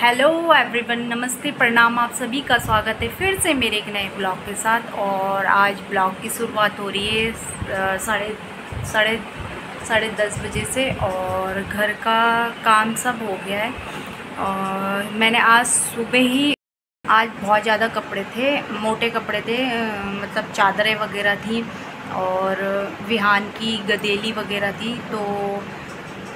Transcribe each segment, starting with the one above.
Hello everyone, नमस्ते, प्रणाम। आप सभी का स्वागत है फिर से मेरे एक नए ब्लॉग के साथ। और आज ब्लॉग की शुरुआत हो रही है साढ़े 10 बजे से। और घर का काम सब हो गया है। और मैंने आज सुबह ही, आज बहुत ज़्यादा कपड़े थे, मोटे कपड़े थे, मतलब चादरें वगैरह थी और विहान की गदेली वगैरह थी। तो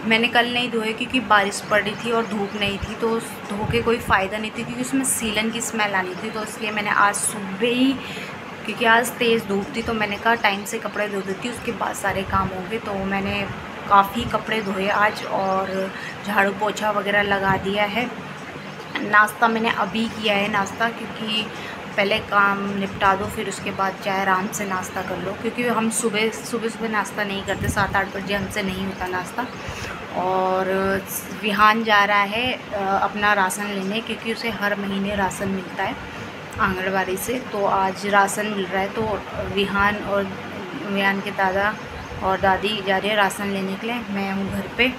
मैंने कल नहीं धोए क्योंकि बारिश पड़ रही थी और धूप नहीं थी, तो धो के कोई फ़ायदा नहीं थी क्योंकि उसमें सीलन की स्मेल आनी थी। तो इसलिए मैंने आज सुबह ही, क्योंकि आज तेज़ धूप थी, तो मैंने कहा टाइम से कपड़े धो देती, उसके बाद सारे काम होंगे। तो मैंने काफ़ी कपड़े धोए आज और झाड़ू पोछा वगैरह लगा दिया है। नाश्ता मैंने अभी किया है नाश्ता, क्योंकि पहले काम निपटा दो फिर उसके बाद चाहे आराम से नाश्ता कर लो, क्योंकि हम सुबह नाश्ता नहीं करते, 7-8 बजे हमसे नहीं होता नाश्ता। और विहान जा रहा है अपना राशन लेने, क्योंकि उसे हर महीने राशन मिलता है आंगनबाड़ी से। तो आज राशन मिल रहा है, तो विहान के दादा और दादी जा रही है राशन लेने के लिए। मैं हूँ घर पे।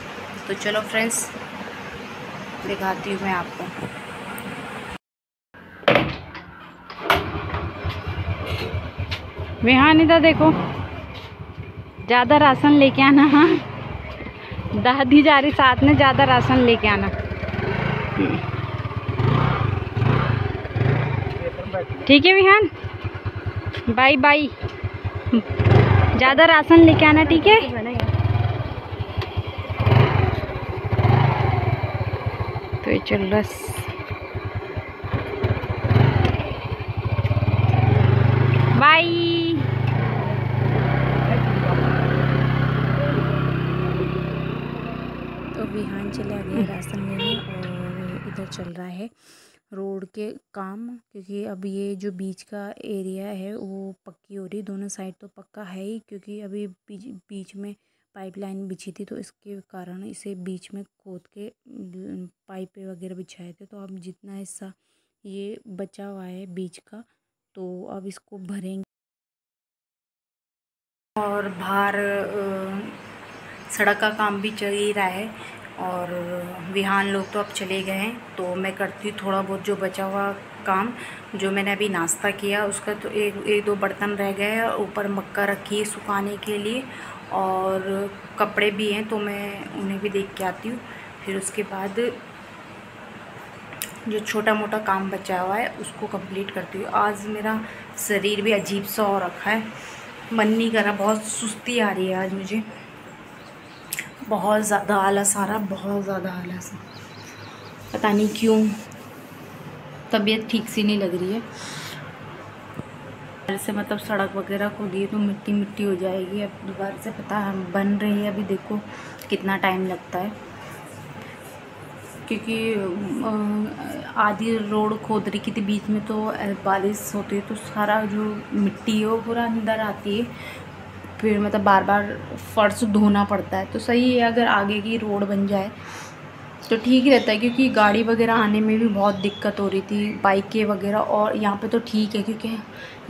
तो चलो फ्रेंड्स, दिखाती हूँ मैं आपको। विहान इधर देखो, ज़्यादा राशन लेके आना। हाँ, दादी जा रही साथ में, ज़्यादा राशन लेके आना। ठीक है विहान, बाय बाय। ज़्यादा राशन लेके आना, ठीक है। तो ये चल रहा, बाय। तो विहान चला गया राशन लेने और इधर चल रहा है रोड के काम, क्योंकि अब ये जो बीच का एरिया है वो पक्की हो रही। दोनों साइड तो पक्का है ही, क्योंकि अभी बीच में पाइपलाइन बिछी थी, तो इसके कारण इसे बीच में खोद के पाइपें वगैरह बिछाए थे। तो अब जितना हिस्सा ये बचा हुआ है बीच का, तो अब इसको भरेंगे। और बाहर सड़क का काम भी चल ही रहा है और विहान लोग तो अब चले गए हैं। तो मैं करती हूँ थोड़ा बहुत जो बचा हुआ काम। जो मैंने अभी नाश्ता किया उसका तो एक दो बर्तन रह गए हैं, ऊपर मक्का रखी है सुखाने के लिए, और कपड़े भी हैं, तो मैं उन्हें भी देख के आती हूँ। फिर उसके बाद जो छोटा मोटा काम बचा हुआ है उसको कंप्लीट करती हूँ। आज मेरा शरीर भी अजीब सा हो रखा है, मन नहीं कर रहा, बहुत सुस्ती आ रही है आज मुझे, बहुत ज़्यादा आलस आ रहा, बहुत ज़्यादा आलस, पता नहीं क्यों, तबीयत ठीक सी नहीं लग रही है। से मतलब सड़क वगैरह को दिए तो मिट्टी मिट्टी हो जाएगी। अब दोबारा से पता हम बन रही है, अभी देखो कितना टाइम लगता है, क्योंकि आधी रोड खोद रही थी बीच में, तो बारिश होती है तो सारा जो मिट्टी है वो पूरा अंदर आती है, फिर मतलब बार बार फर्श धोना पड़ता है। तो सही है अगर आगे की रोड बन जाए तो ठीक ही रहता है, क्योंकि गाड़ी वगैरह आने में भी बहुत दिक्कत हो रही थी, बाइकें वगैरह। और यहाँ पे तो ठीक है, क्योंकि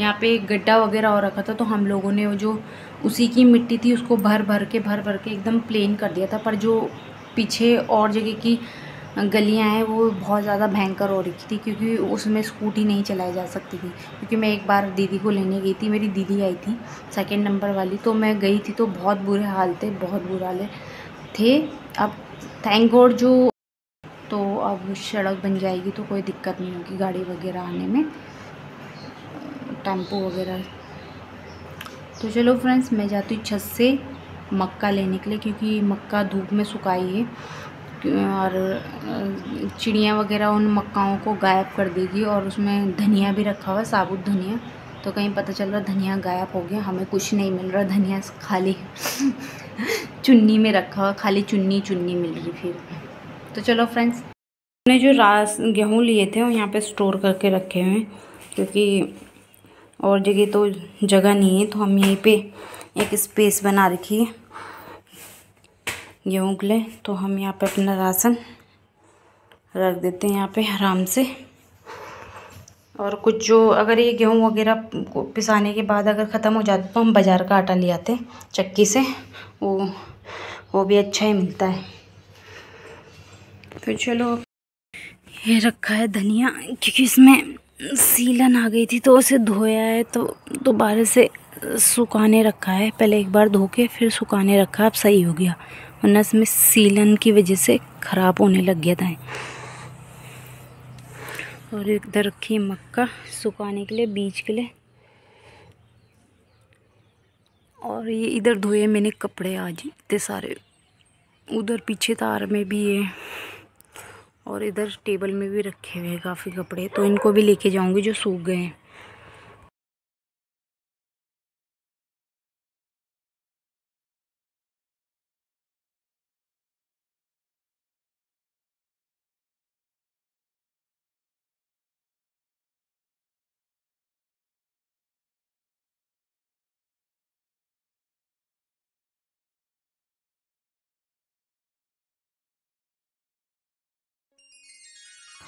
यहाँ पे एक गड्ढा वगैरह हो रखा था, तो हम लोगों ने वो जो उसी की मिट्टी थी उसको भर भर के एकदम प्लेन कर दिया था। पर जो पीछे और जगह की गलियां हैं वो बहुत ज़्यादा भयंकर हो रखी थी, क्योंकि उसमें स्कूटी नहीं चलाई जा सकती थी। क्योंकि मैं एक बार दीदी को लेने गई थी, मेरी दीदी आई थी 2nd नंबर वाली, तो मैं गई थी तो बहुत बुरे हाल थे, बहुत बुरे हाल थे। अब थैंक गॉड जो, तो अब सड़क बन जाएगी तो कोई दिक्कत नहीं होगी गाड़ी वगैरह आने में, टेम्पो वगैरह। तो चलो फ्रेंड्स, मैं जाती हूँ छत से मक्का लेने के लिए, क्योंकि मक्का धूप में सुखाई है और चिड़ियाँ वगैरह उन मक्काओं को गायब कर देगी। और उसमें धनिया भी रखा हुआ है, साबुत धनिया, तो कहीं पता चल रहा धनिया गायब हो गया, हमें कुछ नहीं मिल रहा, धनिया खाली चुन्नी में रखा हुआ, खाली चुन्नी चुन्नी मिल रही फिर। तो चलो फ्रेंड्स, मैंने जो गेहूँ लिए थे वो यहाँ पे स्टोर करके रखे हुए हैं, क्योंकि और जगह तो जगह नहीं है, तो हम यहीं पे एक स्पेस बना रखी है गेहूँ के लिए। तो हम यहाँ पे अपना राशन रख देते हैं यहाँ पे आराम से। और कुछ जो अगर ये गेहूँ वगैरह को पिसाने के बाद अगर ख़त्म हो जाता तो हम बाज़ार का आटा ले आते चक्की से, वो भी अच्छा ही मिलता है। तो चलो ये रखा है धनिया, क्योंकि इसमें सीलन आ गई थी तो उसे धोया है, तो दोबारा से सुखाने रखा है। पहले एक बार धो के फिर सुखाने रखा, अब सही हो गया, वरना इसमें सीलन की वजह से ख़राब होने लग गया था। और इधर रखी है मक्का सुखाने के लिए, बीज के लिए। और ये इधर धोए मैंने कपड़े आज इतने सारे, उधर पीछे तार में भी है और इधर टेबल में भी रखे हुए हैं काफ़ी कपड़े, तो इनको भी लेके जाऊंगी जो सूख गए हैं।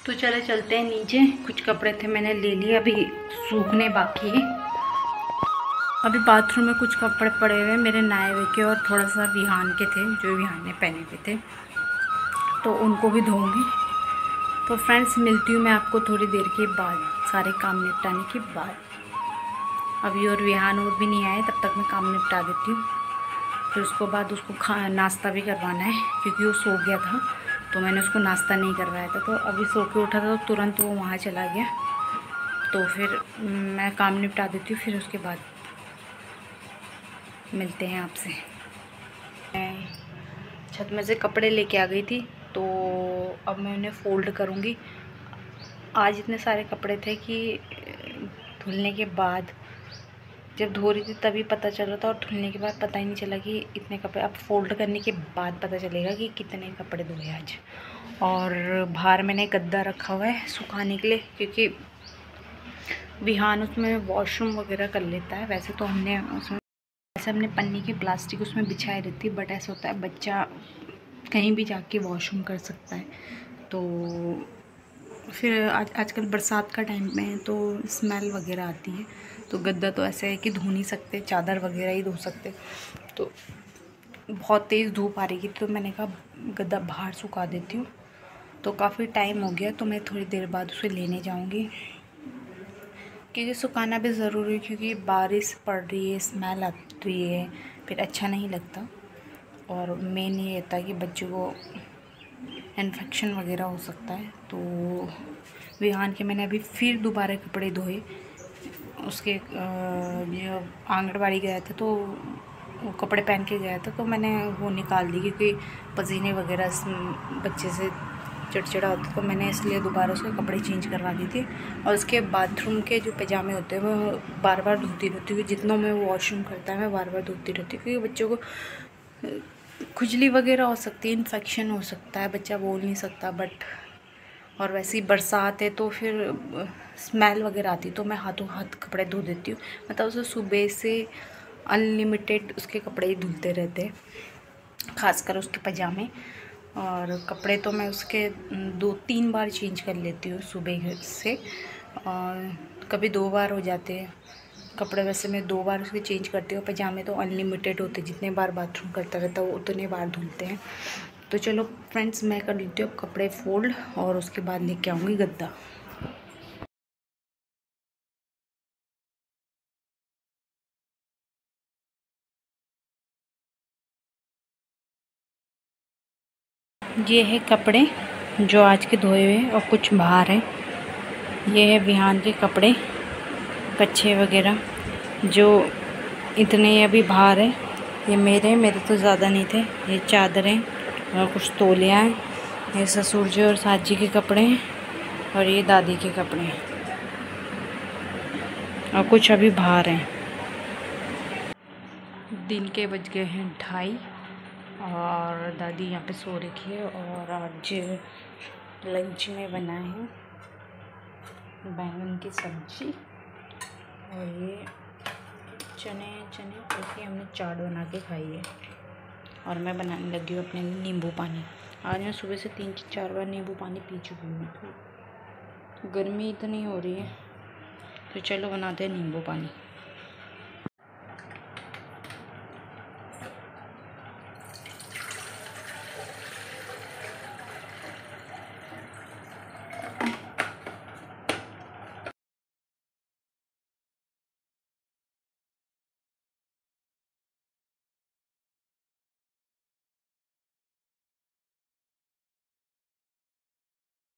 तो चले चलते हैं नीचे, कुछ कपड़े थे मैंने ले लिए, अभी सूखने बाकी है। अभी बाथरूम में कुछ कपड़े पड़े हुए मेरे नए हुए के और थोड़ा सा विहान के थे जो विहान ने पहने हुए थे, तो उनको भी धोऊंगी। तो फ्रेंड्स मिलती हूँ मैं आपको थोड़ी देर के बाद, सारे काम निपटाने के बाद। अभी और विहान और भी नहीं आए, तब तक मैं काम निपटा देती हूँ। फिर उसके बाद उसको नाश्ता भी करवाना है, क्योंकि वो सो गया था तो मैंने उसको नाश्ता नहीं करवाया था। तो अभी सो के उठा था तो तुरंत वो वहाँ चला गया, तो फिर मैं काम निपटा देती हूँ, फिर उसके बाद मिलते हैं आपसे। मैं छत में से कपड़े लेके आ गई थी, तो अब मैं उन्हें फ़ोल्ड करूँगी। आज इतने सारे कपड़े थे कि धुलने के बाद, जब धो रही थी तभी पता चला था, और धुलने के बाद पता ही नहीं चला कि इतने कपड़े। अब फोल्ड करने के बाद पता चलेगा कि कितने कपड़े धोए आज। और बाहर मैंने गद्दा रखा हुआ है सुखाने के लिए, क्योंकि विहान उसमें वॉशरूम वगैरह कर लेता है। वैसे तो हमने पन्नी की प्लास्टिक उसमें बिछाई रहती है, बट ऐसा होता है बच्चा कहीं भी जाके वॉशरूम कर सकता है। तो फिर आजकल बरसात का टाइम में है तो स्मेल वगैरह आती है, तो गद्दा तो ऐसे है कि धो नहीं सकते, चादर वगैरह ही धो सकते। तो बहुत तेज़ धूप आ रही थी तो मैंने कहा गद्दा बाहर सुखा देती हूँ। तो काफ़ी टाइम हो गया, तो मैं थोड़ी देर बाद उसे लेने जाऊँगी, क्योंकि सुखाना भी ज़रूरी है, क्योंकि बारिश पड़ रही है, स्मेल आ रही है, फिर अच्छा नहीं लगता। और मेन ये रहता है कि बच्चों को इन्फेक्शन वगैरह हो सकता है। तो विहान के मैंने अभी फिर दोबारा कपड़े धोए। उसके जो आंगनबाड़ी गया था तो वो कपड़े पहन के गया था, तो मैंने वो निकाल दी, क्योंकि पसीने वगैरह बच्चे से चिड़चिड़ा होता, तो मैंने इसलिए दोबारा उसके कपड़े चेंज करवा दी थी। और उसके बाथरूम के जो पैजामे होते हैं वो बार बार धोती रहती हूँ, जितना मैं वॉशरूम करता है मैं बार बार धोती रहती हूँ, क्योंकि बच्चों को खुजली वगैरह हो सकती है, इन्फेक्शन हो सकता है, बच्चा बोल नहीं सकता। बट और वैसे ही बरसात है तो फिर स्मेल वगैरह आती, तो मैं हाथों हाथ कपड़े धो देती हूँ। मतलब उसे सुबह से अनलिमिटेड उसके कपड़े ही धुलते रहते हैं, खासकर उसके पजामे। और कपड़े तो मैं उसके 2-3 बार चेंज कर लेती हूँ सुबह से, और कभी 2 बार हो जाते हैं कपड़े। वैसे मैं 2 बार उसके चेंज करती हूँ। पजामे तो अनलिमिटेड होते, जितने बार बाथरूम करता रहता है वो उतने बार धुलते हैं। तो चलो फ्रेंड्स मैं कर लेती हूँ कपड़े फोल्ड, और उसके बाद लेके आऊँगी गद्दा। ये है कपड़े जो आज के धोए हुए और कुछ बाहर है। ये है विहान के कपड़े, कच्छे वगैरह जो इतने अभी बाहर है। ये मेरे तो ज़्यादा नहीं थे। ये चादरें और कुछ तौलियाँ हैं। ये ससुर जी और सास जी के कपड़े हैं, और ये दादी के कपड़े हैं, और कुछ अभी बाहर हैं। दिन के बज गए हैं 2:30, और दादी यहाँ पे सो रखी है। और आज लंच में बना है बैंगन की सब्जी, और ये चने क्योंकि हमने चाट बना के खाई है। और मैं बनाने लगी हूँ अपने लिए नींबू पानी। आज मैं सुबह से 3-4 बार नींबू पानी पी चुकी हूँ, तो गर्मी इतनी हो रही है, तो चलो बनाते हैं नींबू पानी।